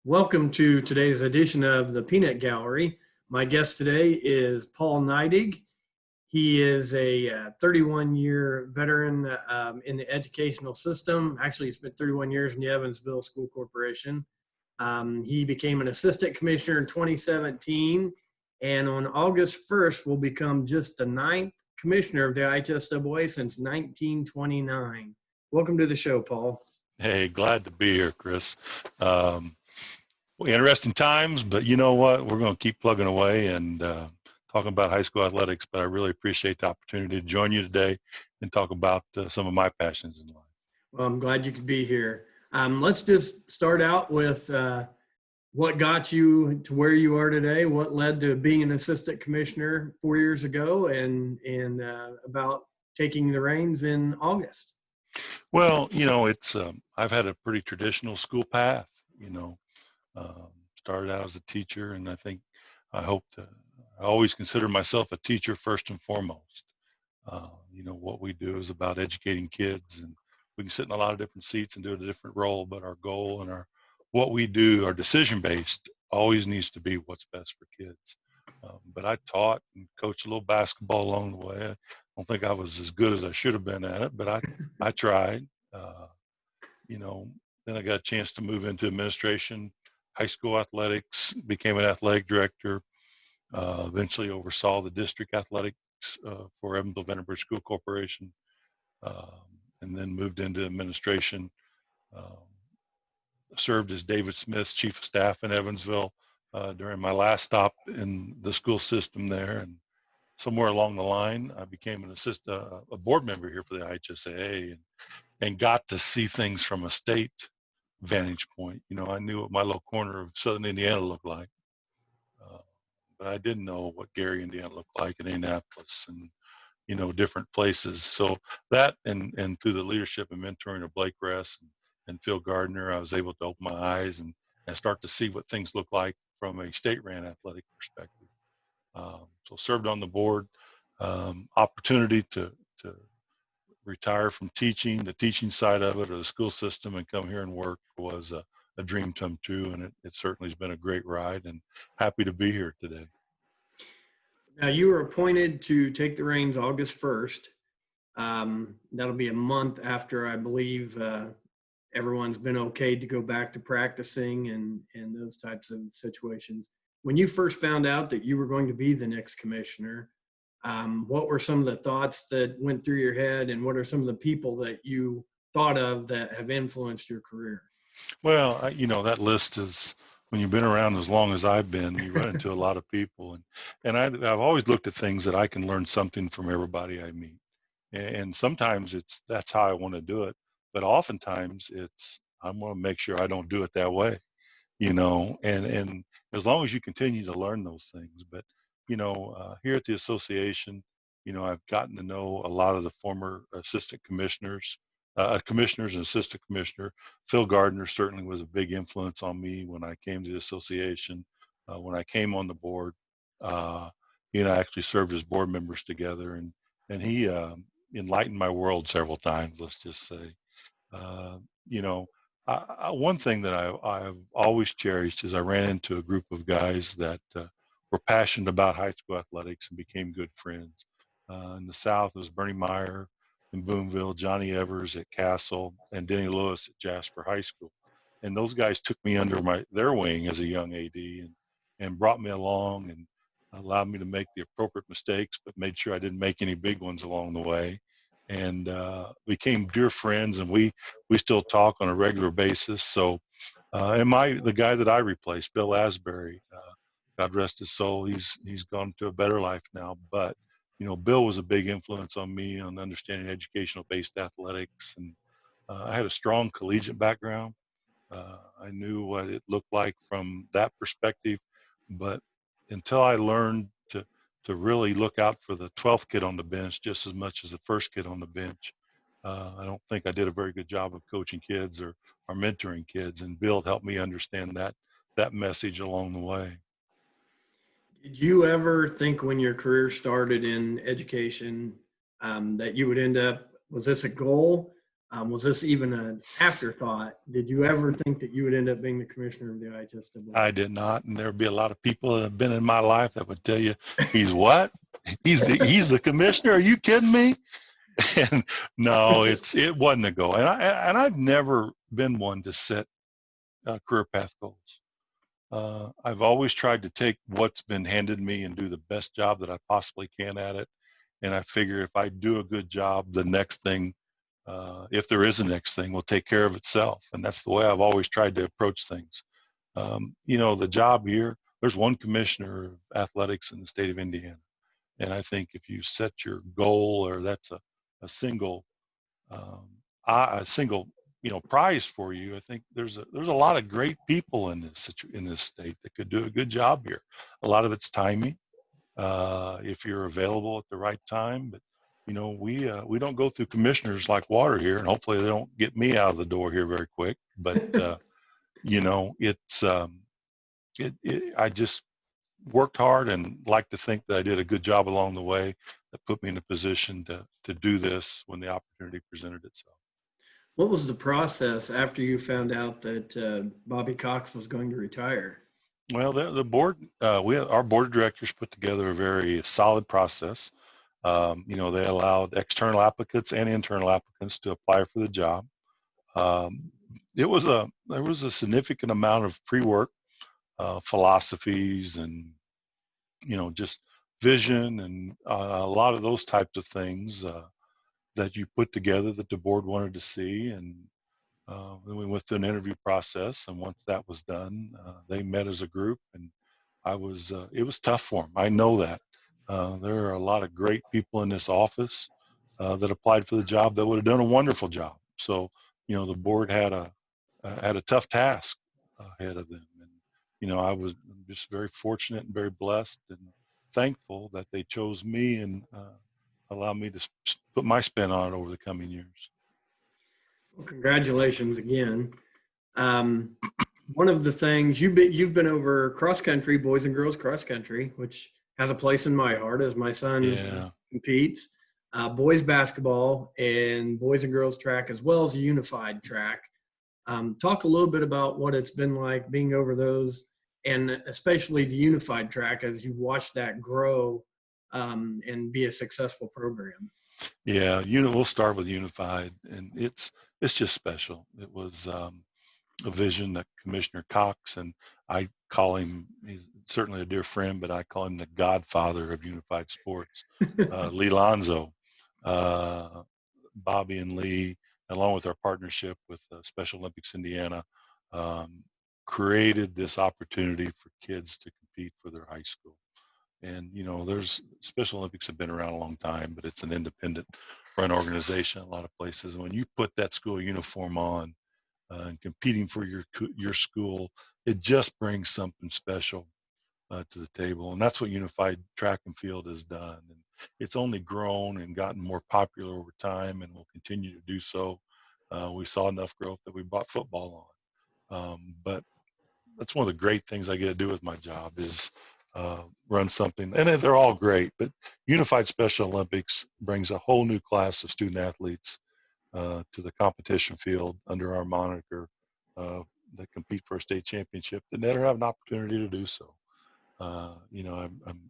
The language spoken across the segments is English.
Welcome to today's edition of the Peanut Gallery. My guest today is Paul Neidig. He is a 31-year veteran in the educational system. Actually, he spent 31 years in the Evansville School Corporation. He became an assistant commissioner in 2017, and on August 1st will become just the 9th commissioner of the IHSAA since 1929. Welcome to the show, Paul. Hey, glad to be here, Chris. Interesting times, but you know what? We're going to keep plugging away and talking about high school athletics, but I really appreciate the opportunity to join you today and talk about some of my passions in life. Well, I'm glad you could be here. Let's just start out with what got you to where you are today, what led to being an assistant commissioner 4 years ago, and about taking the reins in August. Well, it's I've had a pretty traditional school path, started out as a teacher, and I always consider myself a teacher first and foremost. What we do is about educating kids, and we can sit in a lot of different seats and do a different role, but our goal and what we do, our decision-based, always needs to be what's best for kids. But I taught and coached a little basketball along the way. I don't think I was as good as I should have been at it, but I tried. Then I got a chance to move into administration, high school athletics, became an athletic director, eventually oversaw the district athletics for Evansville School Corporation, and then moved into administration. Served as David Smith's chief of staff in Evansville during my last stop in the school system there, and somewhere along the line, I became a board member here for the IHSAA, and got to see things from a state vantage point. I knew what my little corner of Southern Indiana looked like, but I didn't know what Gary, Indiana looked like, in Indianapolis, and different places. So that and through the leadership and mentoring of Blake Ress and Phil Gardner, I was able to open my eyes and start to see what things look like from a state-ran athletic perspective. So served on the board. Opportunity to retire from teaching, the teaching side of it, or the school system, and come here and work was a dream come true, and it certainly has been a great ride, and happy to be here today. Now, you were appointed to take the reins August 1st. That'll be a month after, I believe, everyone's been okay to go back to practicing and those types of situations. When you first found out that you were going to be the next commissioner, what were some of the thoughts that went through your head, and what are some of the people that you thought of that have influenced your career? Well, that list is, when you've been around as long as I've been, you run into a lot of people, and I've always looked at things that I can learn something from everybody I meet, and sometimes that's how I want to do it, but oftentimes I want to make sure I don't do it that way, and as long as you continue to learn those things. But here at the association, I've gotten to know a lot of the former assistant commissioners, commissioners and assistant commissioner. Phil Gardner certainly was a big influence on me when I came to the association. When I came on the board, he and I actually served as board members together, and he enlightened my world several times, let's just say. One thing that I've always cherished is I ran into a group of guys that were passionate about high school athletics and became good friends. In the South, it was Bernie Meyer in Boonville, Johnny Evers at Castle, and Denny Lewis at Jasper High School. And those guys took me under their wing as a young AD and brought me along and allowed me to make the appropriate mistakes, but made sure I didn't make any big ones along the way. And became dear friends, and we still talk on a regular basis. So, the guy that I replaced, Bill Asbury, God rest his soul, he's gone to a better life now. But Bill was a big influence on me on understanding educational-based athletics, and I had a strong collegiate background. I knew what it looked like from that perspective, but until I learned to really look out for the 12th kid on the bench just as much as the first kid on the bench, I don't think I did a very good job of coaching kids or mentoring kids, and Bill helped me understand that message along the way. Did you ever think when your career started in education that you would end up, was this a goal Was this even an afterthought? Did you ever think that you would end up being the commissioner of the IHSAA? I did not, and there would be a lot of people that have been in my life that would tell you, he's what? He's the commissioner? Are you kidding me? And no, it wasn't a goal. And I've never been one to set career path goals. I've always tried to take what's been handed me and do the best job that I possibly can at it. And I figure if I do a good job, the next thing, if there is a next thing, will take care of itself. And that's the way I've always tried to approach things. The job here, there's one commissioner of athletics in the state of Indiana. And I think if you set your goal, or that's a single prize for you, I think there's a lot of great people in this state that could do a good job here. A lot of it's timing, if you're available at the right time. But we don't go through commissioners like water here, and hopefully they don't get me out of the door here very quick. But it's I just worked hard and like to think that I did a good job along the way that put me in a position to do this when the opportunity presented itself. What was the process after you found out that Bobby Cox was going to retire? Well, the board, our board of directors put together a very solid process. They allowed external applicants and internal applicants to apply for the job. There was a significant amount of pre-work, philosophies, and just vision, and a lot of those types of things that you put together that the board wanted to see. And then we went through an interview process, and once that was done, they met as a group, and it was tough for them. I know that. There are a lot of great people in this office that applied for the job that would have done a wonderful job. So, the board had a tough task ahead of them. And, I was just very fortunate and very blessed and thankful that they chose me and allowed me to put my spin on it over the coming years. Well, congratulations again. One of the things you've been over cross country, boys and girls cross country, which has a place in my heart as my son competes. Boys basketball and boys and girls track, as well as a unified track. Talk a little bit about what it's been like being over those, and especially the unified track as you've watched that grow and be a successful program. Yeah, we'll start with unified, and it's just special. It was a vision that Commissioner Cox, and I call him, he's certainly a dear friend, but I call him the godfather of unified sports. Lee Lonzo, Bobby and Lee, along with our partnership with Special Olympics Indiana, created this opportunity for kids to compete for their high school. And, there's Special Olympics have been around a long time, but it's an independent run organization in a lot of places. And when you put that school uniform on and competing for your school, it just brings something special to the table. And that's what unified track and field has done. And it's only grown and gotten more popular over time, and will continue to do so. We saw enough growth that we brought football on. But that's one of the great things I get to do with my job is run something, and they're all great, but Unified Special Olympics brings a whole new class of student athletes to the competition field under our moniker that compete for a state championship that never have an opportunity to do so. I'm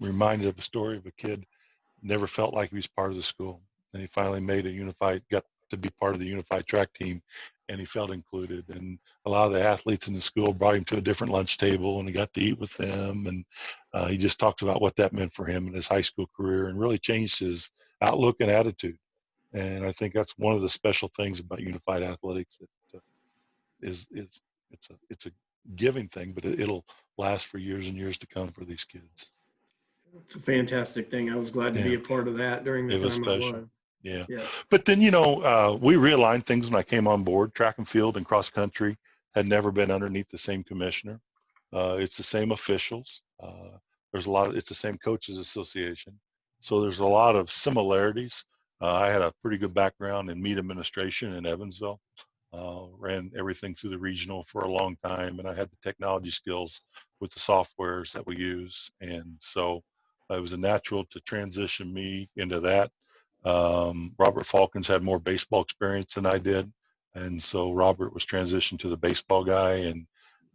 reminded of a story of a kid never felt like he was part of the school, and he finally got to be part of the unified track team, and he felt included. And a lot of the athletes in the school brought him to a different lunch table, and he got to eat with them. And he just talks about what that meant for him in his high school career, and really changed his outlook and attitude. And I think that's one of the special things about unified athletics, that it's a giving thing, but it'll last for years and years to come for these kids. It's a fantastic thing. I was glad to be a part of that during the time I was. Yeah. Yes. But then, we realigned things when I came on board. Track and field and cross country had never been underneath the same commissioner. It's the same officials. It's the same coaches association. So there's a lot of similarities. I had a pretty good background in meat administration in Evansville. Ran everything through the regional for a long time, and I had the technology skills with the softwares that we use. And so it was a natural to transition me into that. Robert Falcons had more baseball experience than I did, and so Robert was transitioned to the baseball guy, and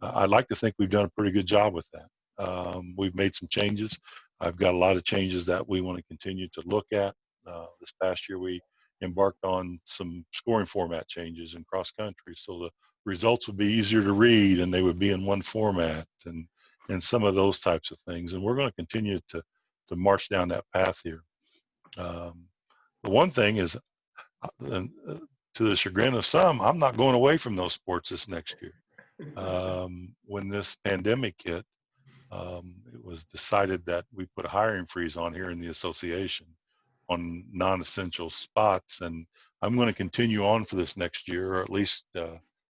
I'd like to think we've done a pretty good job with that. We've made some changes. I've got a lot of changes that we want to continue to look at. This past year, we embarked on some scoring format changes in cross country, so the results would be easier to read and they would be in one format, and some of those types of things. And we're going to continue to march down that path here. The one thing is, to the chagrin of some, I'm not going away from those sports this next year. When this pandemic hit, it was decided that we put a hiring freeze on here in the association on non-essential spots, and I'm going to continue on for this next year, or at least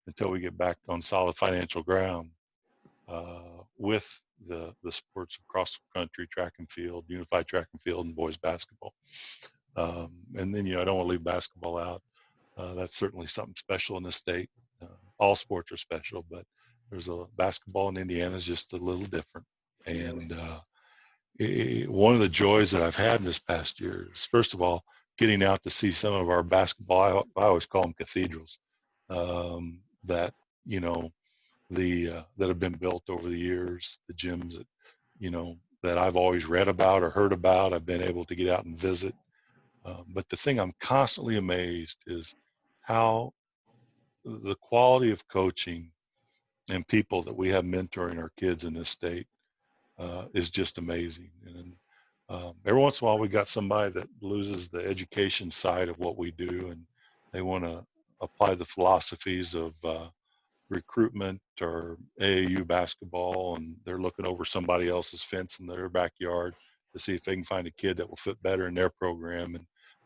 until we get back on solid financial ground with the sports of cross country, track and field, unified track and field, and boys basketball. And then, I don't want to leave basketball out. That's certainly something special in the state. All sports are special, but there's a basketball in Indiana is just a little different. And one of the joys that I've had this past year is, first of all, getting out to see some of our basketball. I always call them cathedrals that that have been built over the years. The gyms that that I've always read about or heard about. I've been able to get out and visit. But the thing I'm constantly amazed is how the quality of coaching and people that we have mentoring our kids in this state is just amazing. And every once in a while, we got somebody that loses the education side of what we do, and they want to apply the philosophies of recruitment or AAU basketball, and they're looking over somebody else's fence in their backyard to see if they can find a kid that will fit better in their program.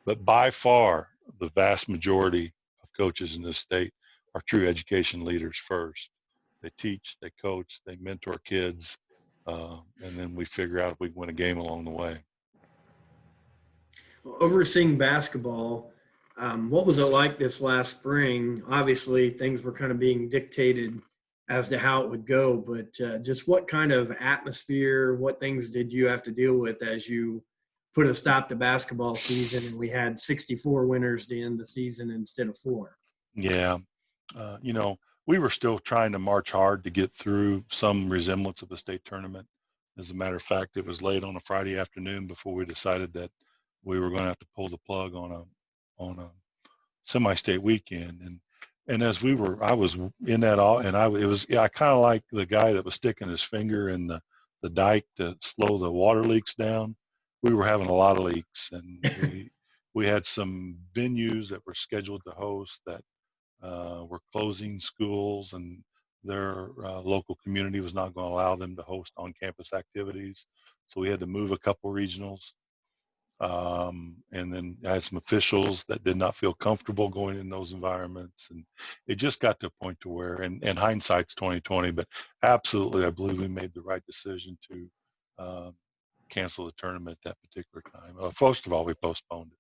But by far, the vast majority of coaches in this state are true education leaders first. They teach, they coach, they mentor kids, and then we figure out if we can win a game along the way. Overseeing basketball, what was it like this last spring? Obviously, things were kind of being dictated as to how it would go, but just what kind of atmosphere, what things did you have to deal with as you put a stop to basketball season and we had 64 winners to end the season instead of 4? Yeah. We were still trying to march hard to get through some resemblance of a state tournament. As a matter of fact, it was late on a Friday afternoon before we decided that we were going to have to pull the plug on a semi-state weekend. And as I was in that all, and I kind of like the guy that was sticking his finger in the dike to slow the water leaks down. We were having a lot of leaks, and we had some venues that were scheduled to host that were closing schools, and their local community was not going to allow them to host on-campus activities. So we had to move a couple regionals. And then I had some officials that did not feel comfortable going in those environments. And it just got to a point to where, and hindsight's 2020, but absolutely, I believe we made the right decision to cancel the tournament at that particular time. First of all, we postponed it.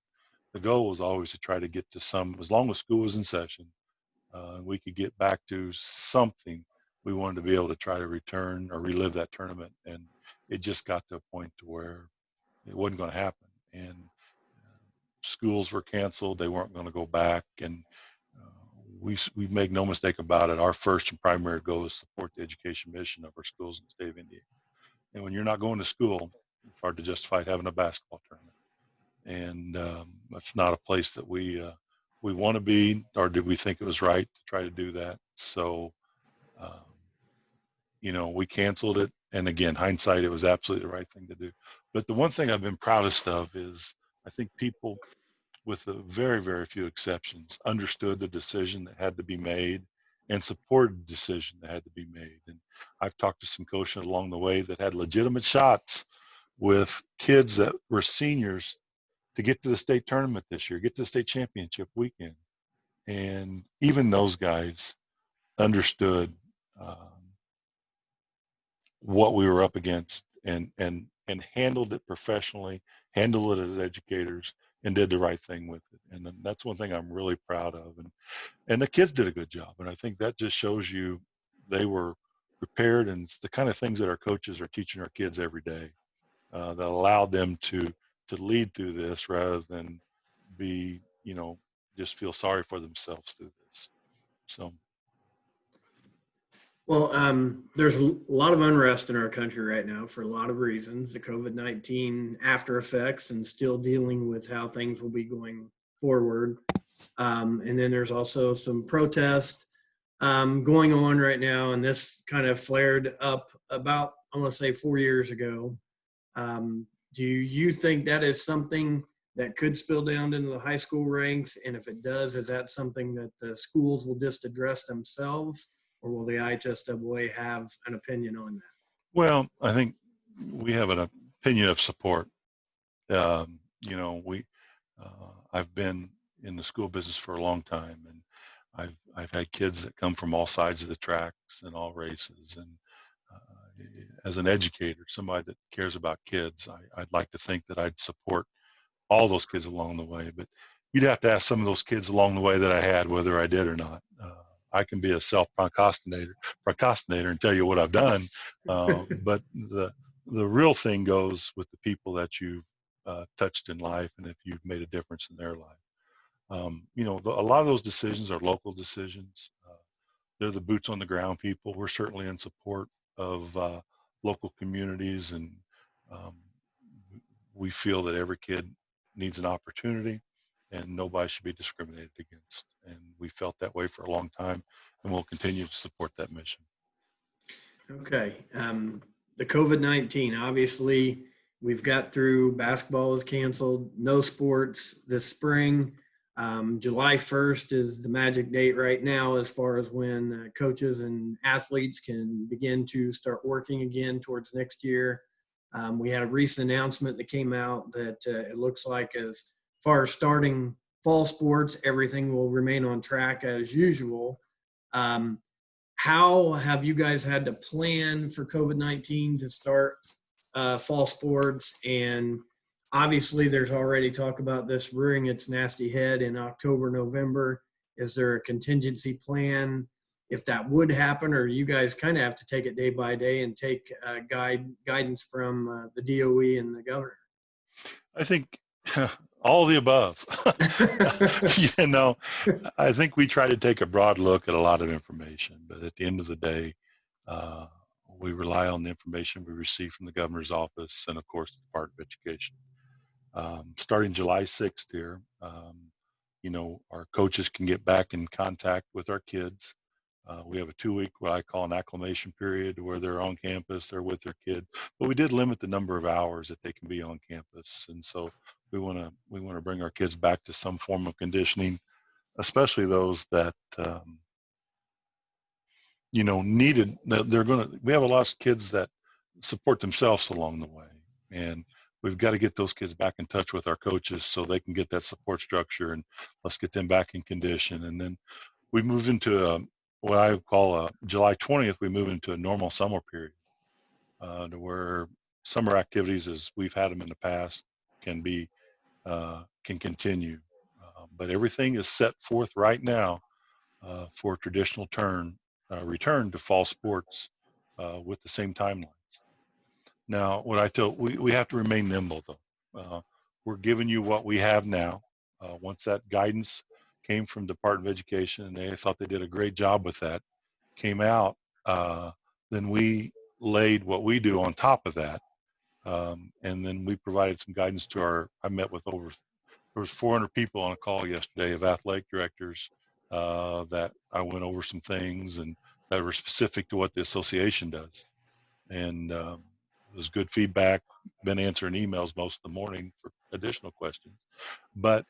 The goal was always to try to get to as long as school was in session, we could get back to something. We wanted to be able to try to return or relive that tournament. And it just got to a point to where it wasn't going to happen. And schools were canceled. They weren't going to go back. And we make no mistake about it. Our first and primary goal is to support the education mission of our schools in the state of Indiana. And when you're not going to school, it's hard to justify having a basketball tournament. And that's not a place that we want to be, or did we think it was right to try to do that? So, we canceled it. And again, hindsight, it was absolutely the right thing to do. But the one thing I've been proudest of is I think people, with a very, very few exceptions, understood the decision that had to be made and supported the decision that had to be made. And I've talked to some coaches along the way that had legitimate shots with kids that were seniors to get to the state tournament this year, get to the state championship weekend. And even those guys understood what we were up against and handled it professionally, handled it as educators, and did the right thing with it. And that's one thing I'm really proud of. And the kids did a good job. And I think that just shows you they were prepared, and it's the kind of things that our coaches are teaching our kids every day that allowed them to lead through this rather than be, just feel sorry for themselves through this. So. Well, there's a lot of unrest in our country right now for a lot of reasons. The COVID-19 after effects and still dealing with how things will be going forward. And then there's also some protest going on right now. And this kind of flared up about, I want to say 4 years ago. Do you think that is something that could spill down into the high school ranks? And if it does, is that something that the schools will just address themselves? Or will the IHSAA have an opinion on that? Well, I think we have an opinion of support. I've been in the school business for a long time, and I've had kids that come from all sides of the tracks and all races. And as an educator, somebody that cares about kids, I'd like to think that I'd support all those kids along the way. But you'd have to ask some of those kids along the way that I had whether I did or not. I can be a self-procrastinator and tell you what I've done, but the real thing goes with the people that you've touched in life, and if you've made a difference in their life. A lot of those decisions are local decisions. They're the boots on the ground people. We're certainly in support of local communities, and um, we feel that every kid needs an opportunity and nobody should be discriminated against. And we felt that way for a long time, and we'll continue to support that mission. Okay. The COVID-19, obviously, we've got through basketball is canceled, no sports this spring. July 1st is the magic date right now as far as when coaches and athletes can begin to start working again towards next year. We had a recent announcement that came out that it looks like as far as starting fall sports, everything will remain on track as usual. How have you guys had to plan for COVID-19 to start fall sports? And obviously there's already talk about this rearing its nasty head in October, November. Is there a contingency plan if that would happen, or you guys kind of have to take it day by day and take guidance from the DOE and the governor? I think all of the above. I think we try to take a broad look at a lot of information, but at the end of the day, we rely on the information we receive from the governor's office and, of course, the Department of Education. Starting July 6th here, our coaches can get back in contact with our kids. We have a 2-week, what I call an acclimation period, where they're on campus, they're with their kid. But we did limit the number of hours that they can be on campus, and so we want to bring our kids back to some form of conditioning, especially those that needed. We have a lot of kids that support themselves along the way, and we've got to get those kids back in touch with our coaches so they can get that support structure, and let's get them back in condition. And then we move into what I call July 20th, we move into a normal summer period to where summer activities as we've had them in the past can continue. But everything is set forth right now for traditional return to fall sports with the same timelines. Now, what I tell, we have to remain nimble though. We're giving you what we have now. Once that guidance came from Department of Education, and they thought they did a great job with that, came out, then we laid what we do on top of that. And then we provided some guidance to I met with there was 400 people on a call yesterday of athletic directors that I went over some things and that were specific to what the association does. And it was good feedback. Been answering emails most of the morning for additional questions. But,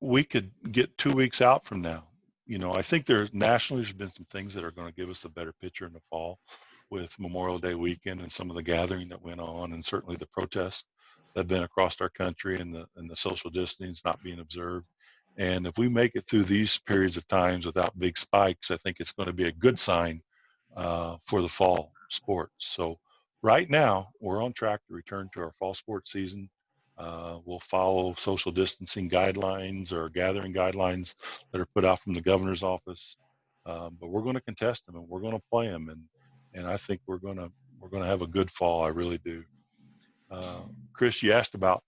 we could get 2 weeks out from now. I think nationally there's been some things that are going to give us a better picture in the fall with Memorial Day weekend and some of the gathering that went on, and certainly the protests that have been across our country and the social distancing not being observed. And if we make it through these periods of times without big spikes, I think it's going to be a good sign for the fall sports. So right now we're on track to return to our fall sports season. We'll follow social distancing guidelines or gathering guidelines that are put out from the governor's office. But we're going to contest them and we're going to play them, and I think we're going to have a good fall. I really do. Chris, you asked about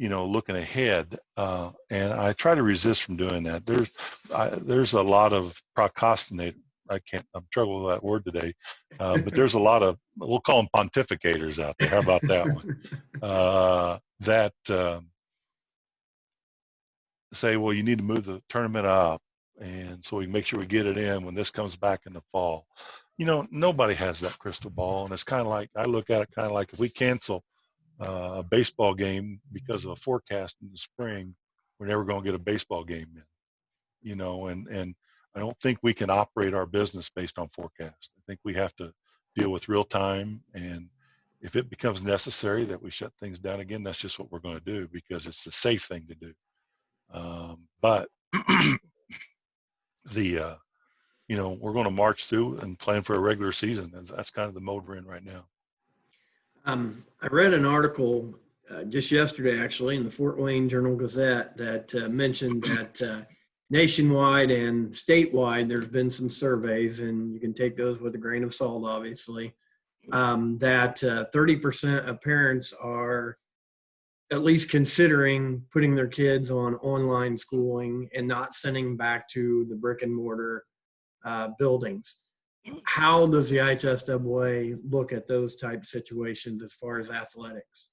looking ahead, and I try to resist from doing that. There's a lot of procrastinate. I'm struggling with that word today, but there's a lot of, we'll call them pontificators out there. How about that one? That say, well, you need to move the tournament up, and so we can make sure we get it in when this comes back in the fall. Nobody has that crystal ball, and it's kind of like, I look at it kind of like, if we cancel a baseball game because of a forecast in the spring, we're never going to get a baseball game in, and I don't think we can operate our business based on forecast. I think we have to deal with real time, and if it becomes necessary that we shut things down again, that's just what we're going to do, because it's the safe thing to do. But we're going to march through and plan for a regular season. That's kind of the mode we're in right now. I read an article just yesterday, actually, in the Fort Wayne Journal-Gazette that mentioned that nationwide and statewide, there's been some surveys, and you can take those with a grain of salt, obviously, that 30% of parents are at least considering putting their kids on online schooling and not sending back to the brick and mortar buildings. How does the IHSAA look at those type of situations as far as athletics?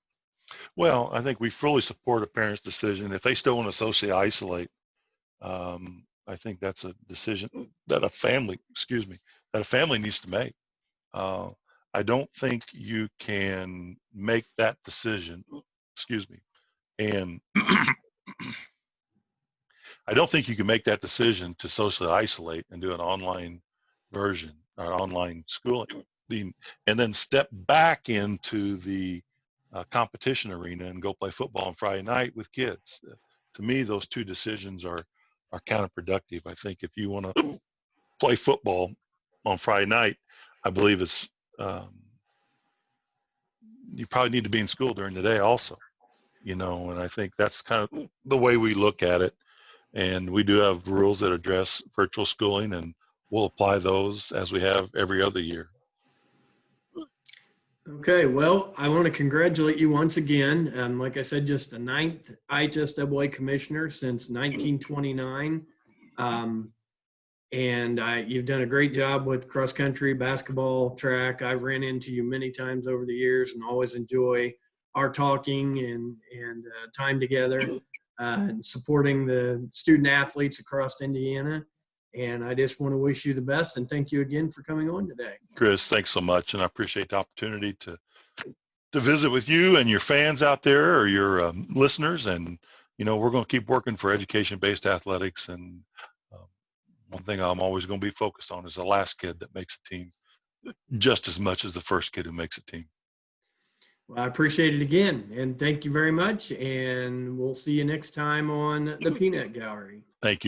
Well, I think we fully support a parent's decision. If they still want to socially isolate, I think that's a decision that a family needs to make. I don't think you can make that decision, and I don't think you can make that decision to socially isolate and do an online version or online schooling, and then step back into the competition arena and go play football on Friday night with kids. To me, those two decisions are counterproductive. I think if you want to play football on Friday night, I believe it's you probably need to be in school during the day also, and I think that's kind of the way we look at it. And we do have rules that address virtual schooling, and we'll apply those as we have every other year. Okay, well, I want to congratulate you once again. Like I said, just the 9th IHSAA Commissioner since 1929. And you've done a great job with cross country, basketball, track. I've ran into you many times over the years and always enjoy our talking and time together and supporting the student athletes across Indiana. And I just want to wish you the best and thank you again for coming on today. Chris, thanks so much. And I appreciate the opportunity to visit with you and your fans out there, or your listeners. And, we're going to keep working for education-based athletics. And one thing I'm always going to be focused on is the last kid that makes a team just as much as the first kid who makes a team. Well, I appreciate it again. And thank you very much. And we'll see you next time on the Peanut Gallery. Thank you.